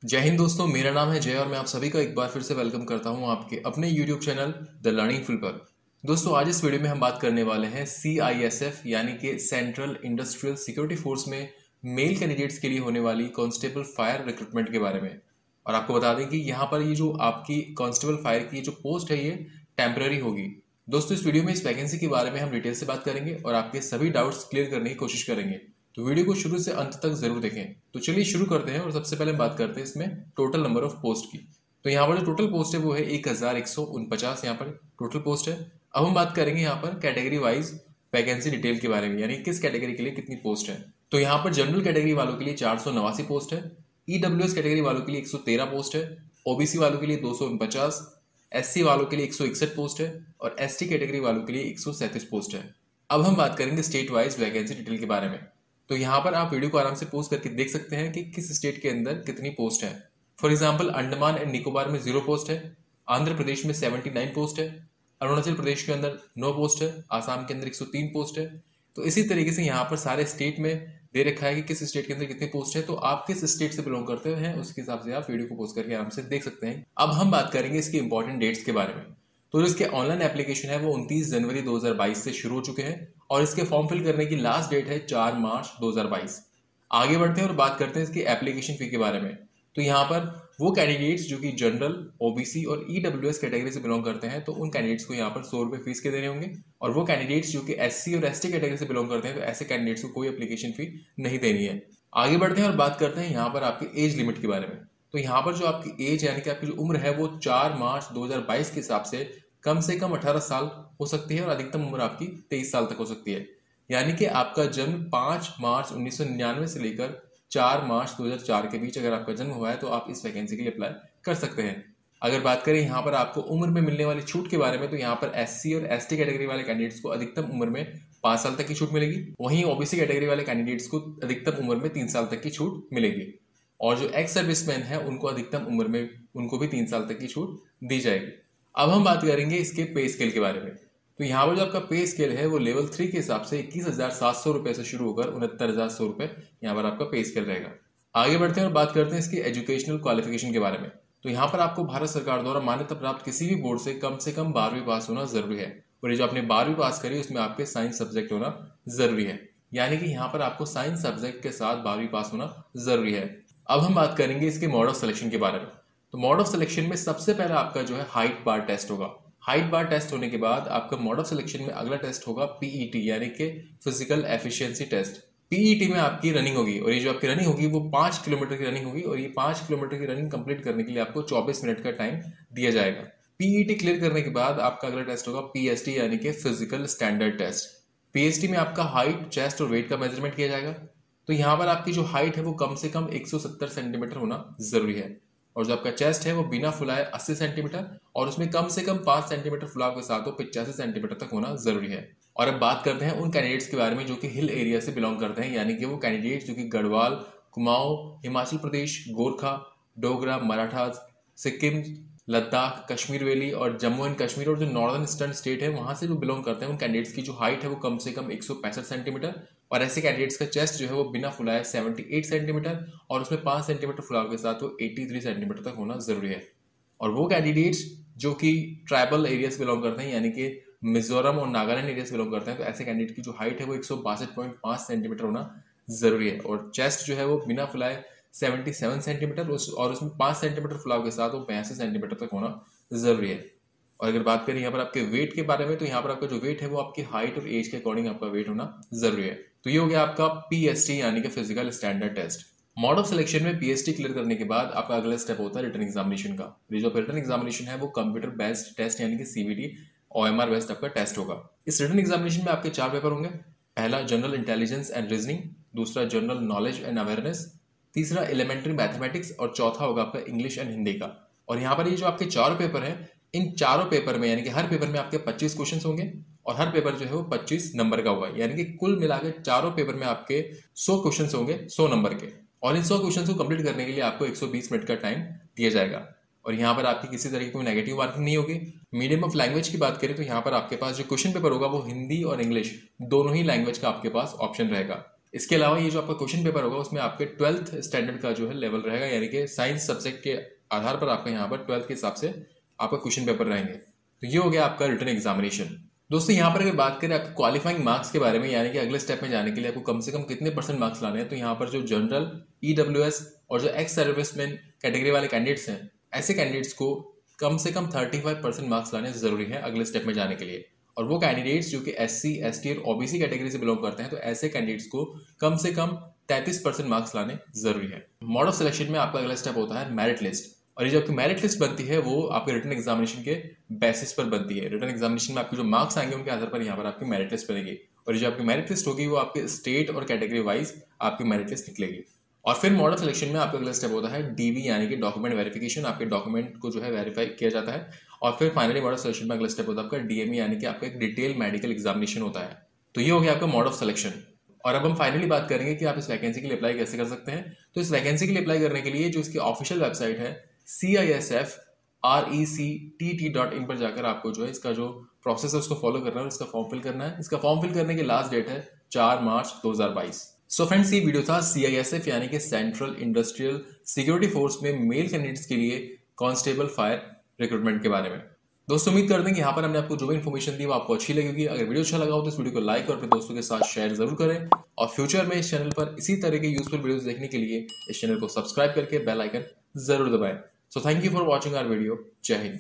जय हिंद दोस्तों, मेरा नाम है जय और मैं आप सभी का एक बार फिर से वेलकम करता हूं आपके अपने YouTube channel the learning field पर। दोस्तों, आज इस वीडियो में हम बात करने वाले हैं CISF यानी कि सेंट्रल इंडस्ट्रियल सिक्योरिटी फोर्स में मेल कैंडिडेट्स के लिए होने वाली कांस्टेबल फायर रिक्रूटमेंट के बारे में। और आपको बता दें कि यहाँ पर ये जो आपकी कांस्टेबल फायर की जो पोस्ट है ये टेम्पररी होगी। दोस्तों, इस वीडियो में इस वैकेंसी के बारे में हम डिटेल से बात करेंगे और आपके सभी डाउट्स क्लियर करने की कोशिश करेंगे, तो वीडियो को शुरू से अंत तक जरूर देखें। तो चलिए शुरू करते हैं और सबसे पहले हम बात करते हैं इसमें टोटल नंबर ऑफ पोस्ट की। तो यहाँ पर जो टोटल पोस्ट है वो है 1149 यहाँ पर टोटल पोस्ट है। अब हम बात करेंगे यहाँ पर कैटेगरी वाइज वैकेंसी डिटेल के बारे में, यानी किस कैटेगरी के लिए कितनी पोस्ट है। तो यहाँ पर जनरल कैटेगरी वालों के लिए 489 पोस्ट है, EWS कैटेगरी वालों के लिए 113 पोस्ट है, OBC वालों के लिए 249, SC वालों के लिए 161 पोस्ट है और ST कैटेगरी वालों के लिए 137 पोस्ट है। अब हम बात करेंगे स्टेट वाइज वैकेंसी डिटेल के बारे में। तो यहाँ पर आप वीडियो को आराम से पॉज करके देख सकते हैं कि किस स्टेट के अंदर कितनी पोस्ट है। For example, Andaman and Nicobar में 0 पोस्ट है, आंध्र प्रदेश में 79 पोस्ट है, अरुणाचल प्रदेश के अंदर 9 पोस्ट है, आसाम के अंदर 103 पोस्ट है। तो इसी तरीके से यहाँ पर सारे स्टेट में दे रखा है कि किस स्टेट के अंदर कितनी पोस्ट है। तो आप किस स्टेट से बिलोंग करते हैं उसके हिसाब से आप वीडियो को पॉज करके आराम से देख सकते हैं। अब हम बात करेंगे इसकी इंपॉर्टेंट डेट्स के बारे में। तो जो इसके ऑनलाइन एप्लीकेशन है वो 29 जनवरी 2022 से शुरू हो चुके हैं और इसके फॉर्म फिल करने की लास्ट डेट है 4 मार्च 2022। आगे बढ़ते हैं और बात करते हैं इसकी एप्लीकेशन फी के बारे में। तो यहाँ पर वो कैंडिडेट्स जो कि जनरल, OBC और EWS कैटेगरी से बिलोंग करते हैं तो उन कैंडिडेट्स को यहाँ पर 100 रुपये फीस के देने होंगे। और वो कैंडिडेट्स जो कि SC और ST कैटेगरी से बिलोंग करते हैं तो ऐसे कैंडिडेट्स को कोई एप्लीकेशन फी नहीं देनी है। आगे बढ़ते हैं और बात करते हैं यहाँ पर आपकी एज लिमिट के बारे में। तो यहाँ पर जो आपकी एज यानी कि आपकी जो उम्र है वो 4 मार्च 2022 के हिसाब से कम 18 साल हो सकती है और अधिकतम उम्र आपकी 23 साल तक हो सकती है। यानी कि आपका जन्म 5 मार्च 1999 से लेकर 4 मार्च 2004 के बीच अगर आपका जन्म हुआ है तो आप इस वैकेंसी के लिए अप्लाई कर सकते हैं। अगर बात करें यहाँ पर आपको उम्र में मिलने वाली छूट के बारे में, तो यहाँ पर SC और ST कैटेगरी वाले कैंडिडेट्स को अधिकतम उम्र में 5 साल तक की छूट मिलेगी, वहीं OBC कैटेगरी वाले कैंडिडेट्स को अधिकतम उम्र में 3 साल तक की छूट मिलेगी और जो एक्स सर्विसमैन है उनको अधिकतम उम्र में उनको भी 3 साल तक की छूट दी जाएगी। अब हम बात करेंगे इसके पे स्केल के बारे में। तो यहाँ पर जो आपका पे स्केल है वो लेवल 3 के हिसाब से 21,700 रुपए से शुरू होकर 69,100 रुपए यहाँ पर आपका पे स्केल रहेगा। आगे बढ़ते हैं और बात करते हैं इसकी एजुकेशनल क्वालिफिकेशन के बारे में। तो यहाँ पर आपको भारत सरकार द्वारा मान्यता प्राप्त किसी भी बोर्ड से कम 12वीं पास होना जरूरी है और ये जो आपने 12वीं पास करी उसमें आपके साइंस सब्जेक्ट होना जरूरी है, यानी कि यहाँ पर आपको साइंस सब्जेक्ट के साथ 12वीं पास होना जरूरी है। अब हम बात करेंगे इसके मोड ऑफ सिलेक्शन के बारे में। तो मोड ऑफ सिलेक्शन में सबसे पहले आपका जो है हाइट बार टेस्ट होगा। हाइट बार टेस्ट होने के बाद आपका मोड ऑफ सिलेक्शन में अगला टेस्ट होगा PET यानी कि फिजिकल एफिशिएंसी टेस्ट। PET में आपकी रनिंग होगी और ये जो आपकी रनिंग होगी वो 5 किलोमीटर की रनिंग होगी और ये 5 किलोमीटर की रनिंग कंप्लीट करने के लिए आपको 24 मिनट का टाइम दिया जाएगा। PET क्लियर करने के बाद आपका अगला टेस्ट होगा PST यानी कि फिजिकल स्टैंडर्ड टेस्ट। PST में आपका हाइट, चेस्ट और वेट का मेजरमेंट किया जाएगा। तो यहाँ पर आपकी जो हाइट है वो कम से कम 170 सेंटीमीटर होना जरूरी है और जो आपका चेस्ट है वो बिना फुलाए 80 सेंटीमीटर और उसमें कम से कम 5 सेंटीमीटर फुलाव के साथ वो 85 सेंटीमीटर तक होना जरूरी है। और अब बात करते हैं उन कैंडिडेट्स के बारे में जो कि हिल एरिया से बिलोंग करते हैं, यानी कि वो कैंडिडेट्स जो कि गढ़वाल, कुमाऊं, हिमाचल प्रदेश, गोरखा, डोगरा, मराठास, सिक्किम, लद्दाख, कश्मीर वैली और जम्मू एंड कश्मीर और जो नॉर्दर्न ईस्टर्न स्टेट है वहां से जो बिलोंग करते हैं उन कैंडिडेट्स की जो हाइट है वो कम से कम 165 सेंटीमीटर और ऐसे कैंडिडेट्स का चेस्ट जो है वो बिना फुलाए 78 सेंटीमीटर और उसमें 5 सेंटीमीटर फुलाव के साथ वो 83 सेंटीमीटर तक होना जरूरी है। और वो कैंडिडेट्स जो कि ट्राइबल एरिया से बिलोंग करते हैं, यानी कि मिजोरम और नागालैंड एरिया से बिलोंग करते हैं, तो ऐसे कैंडिडेट की जो हाइट है वो 162.5 सेंटीमीटर होना जरूरी है और चेस्ट जो है वो बिना फुलाए 77 सेंटीमीटर और उसमें 5 सेंटीमीटर फुलाव के साथ वो 82 सेंटीमीटर तक होना जरूरी है। और अगर बात करें यहाँ पर आपके वेट के बारे में, तो यहाँ पर आपका जो वेट है वो आपकी हाइट और एज के अकॉर्डिंग आपका वेट होना जरूरी है। तो ये हो गया आपका PST यानी कि physical standard test. Mode of selection में PST क्लियर करने के बाद आपका अगला स्टेप होता है रिटन एग्जामिनेशन का। ये जो रिटन एग्जामिनेशन है वो कंप्यूटर बेस्ड टेस्ट यानी कि CBT OMR बेस्ड आपका टेस्ट होगा। इस रिटन एग्जामिनेशन में आपके 4 पेपर होंगे। पहला जनरल इंटेलिजेंस एंड रीजनिंग, दूसरा जनरल नॉलेज एंड अवेयरनेस, तीसरा एलिमेंट्री मैथमेटिक्स और चौथा होगा आपका इंग्लिश एंड हिंदी का। और यहाँ पर ये जो आपके 4 पेपर हैं, इन चारों पेपर में यानी कि हर पेपर में आपके 25 क्वेश्चंस होंगे और हर पेपर जो है वो 25 नंबर का होगा, यानी कि कुल मिलाकर चारों पेपर में आपके 100 क्वेश्चंस होंगे 100 नंबर के और इन 100 क्वेश्चंस को कंप्लीट करने के लिए आपको 120 मिनट का टाइम दिया जाएगा। और यहाँ पर आपकी किसी तरह की कोई नेगेटिव मार्किंग नहीं होगी। मीडियम ऑफ लैंग्वेज की बात करें तो यहाँ पर आपके पास जो क्वेश्चन पेपर होगा वो हिंदी और इंग्लिश दोनों ही लैंग्वेज का आपके पास ऑप्शन रहेगा। इसके अलावा ये जो आपका क्वेश्चन पेपर होगा उसमें आपके 12th स्टैंडर्ड का जो है लेवल रहेगा, यानी कि साइंस सब्जेक्ट के आधार पर आपका यहाँ पर 12th के हिसाब से आपका क्वेश्चन पेपर रहेंगे। तो ये हो गया आपका रिटन एग्जामिनेशन। दोस्तों यहाँ पर अगर बात करें आपके क्वालिफाइंग मार्क्स के बारे में, यानी कि अगले स्टेप में जाने के लिए आपको कम से कम कितने परसेंट मार्क्स लाने हैं, तो यहाँ पर जो जनरल, ईडब्ल्यूएस और जो एक्स सर्विसमैन कैटेगरी वाले कैंडिडेट्स हैं, ऐसे कैंडिडेट्स को कम से कम 35% मार्क्स लाने जरूरी है अगले स्टेप में जाने के लिए। और वो कैंडिडेट्स जो कि SC, ST और OBC कैटेगरी से बिलोंग करते हैं, तो ऐसे कैंडिडेट्स को कम से कम 33% मार्क्स लाने जरूरी है। मोड ऑफ सिलेक्शन में आपका अगला स्टेप होता है मेरिट लिस्ट, और ये जो आपकी मेरिट लिस्ट बनती है वो आपके रिटन एग्जामिनेशन के बेसिस पर बनती है। रिटन एग्जामिनेशन में आपके जो मार्क्स आएंगे उनके आधार पर यहाँ पर आपकी मेरिट लिस्ट बनेगी, और ये जो आपकी मेरिट लिस्ट होगी वो आपके स्टेट और कैटेगरी वाइज आपकी मेरिट लिस्ट निकलेगी। और फिर मोड ऑफ सिलेक्शन में आपका अगला स्टेप होता है DV, यानी कि डॉक्यूमेंट वेरिफिकेशन। आपके डॉक्यूमेंट को जो है वेरीफाई किया जाता है। और फिर फाइनली मोड ऑफ सिलेक्शन में अगला स्टेप होता है आपका DME, यानी कि आपका एक डिटेल मेडिकल एग्जामिनेशन होता है। तो ये हो गया आपका मोड ऑफ सिलेक्शन। और अब हम फाइनली बात करेंगे कि आप इस वैकेंसी के लिए अप्लाई कैसे कर सकते हैं। तो इस वैकेंसी के लिए अप्लाई करने के लिए जो इसकी ऑफिशियल वेबसाइट है CISFRECTT.in पर जाकर आपको जो है इसका जो प्रोसेस है उसको फॉलो करना है और इसका फॉर्म फिल करना है। इसका फॉर्म फिल करने की लास्ट डेट है 4 मार्च 2022। सो फ्रेंड्स, ये वीडियो था CISF यानी कि सेंट्रल इंडस्ट्रियल सिक्योरिटी फोर्स में मेल कैंडिडेट्स के लिए कांस्टेबल फायर रिक्रूटमेंट के बारे में। दोस्तों उम्मीद करते हैं कि यहाँ पर हमने आपको जो भी इन्फॉर्मेशन दी वो आपको अच्छी लगेगी। अगर वीडियो अच्छा लगा हो तो इस वीडियो को लाइक और अपने दोस्तों के साथ शेयर जरूर करें, और फ्यूचर में इस चैनल पर इसी तरह के यूजफुल वीडियोस देखने के लिए इस चैनल को सब्सक्राइब करके बेल आइकन जरूर दबाएं। So thank you for watching our video. जय हिंद।